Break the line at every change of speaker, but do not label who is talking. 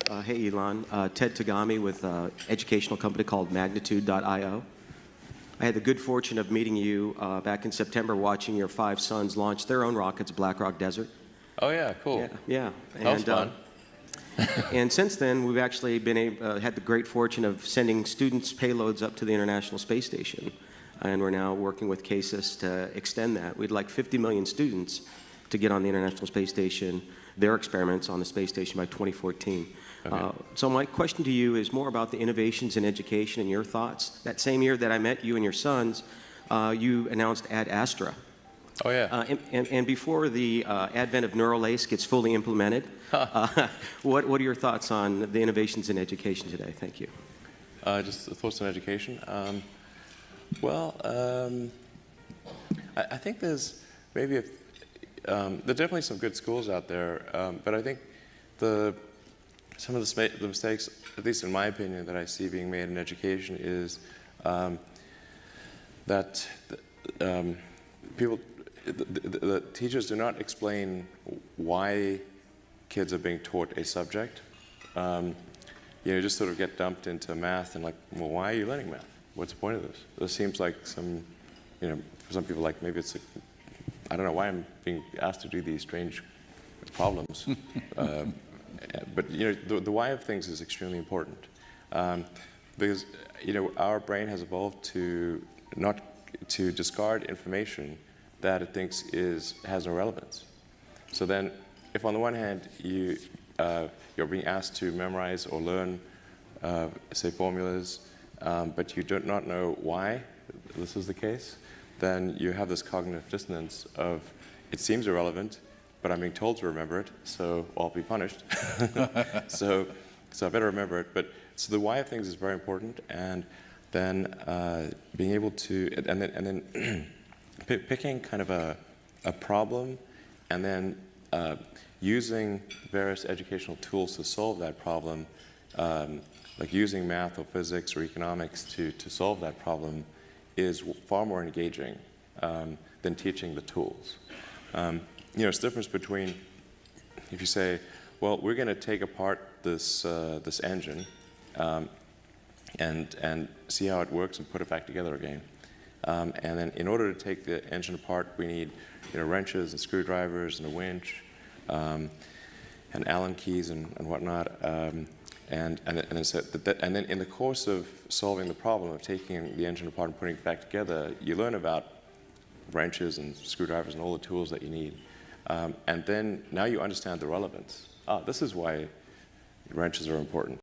Hey, Elon. Ted Tagami with an educational company called Magnitude.io. I had the good fortune of meeting you back in September, watching your 5 sons launch their own rockets at Black Rock Desert.
Oh yeah, cool.
Yeah.
That was fun.
And since then, we've actually had the great fortune of sending students' payloads up to the International Space Station. And we're now working with CASIS to extend that. We'd like 50 million students to get on the International Space Station, their experiments on the space station by 2014.
Okay.
So my question to you is more about the innovations in education and your thoughts. That same year that I met you and your sons, you announced Ad Astra.
Oh yeah.
And before the advent of Neuralace gets fully implemented, what are your thoughts on the innovations in education today? Thank you.
Just thoughts on education. I think there's maybe there are definitely some good schools out there, but I think some of the mistakes, at least in my opinion, that I see being made in education is that the teachers do not explain why kids are being taught a subject. You just sort of get dumped into math and like, well, why are you learning math? What's the point of this? This seems like some, for some people, like maybe it's I don't know why I'm being asked to do these strange problems. But the why of things is extremely important, because our brain has evolved to discard information that it thinks has no relevance. So then, if on the one hand you're being asked to memorize or learn, say, formulas, but you do not know why this is the case, then you have this cognitive dissonance of, it seems irrelevant, but I'm being told to remember it, so I'll be punished. so I better remember it. So the why of things is very important, and then being able to, and then picking kind of a problem, and then using various educational tools to solve that problem, like using math or physics or economics to solve that problem, is far more engaging than teaching the tools. It's the difference between if you say, well, we're going to take apart this engine and see how it works and put it back together again. And then in order to take the engine apart, we need wrenches and screwdrivers and a winch and Allen keys and whatnot. And then in the course of solving the problem of taking the engine apart and putting it back together, you learn about wrenches and screwdrivers and all the tools that you need. And then now you understand the relevance. This is why wrenches are important.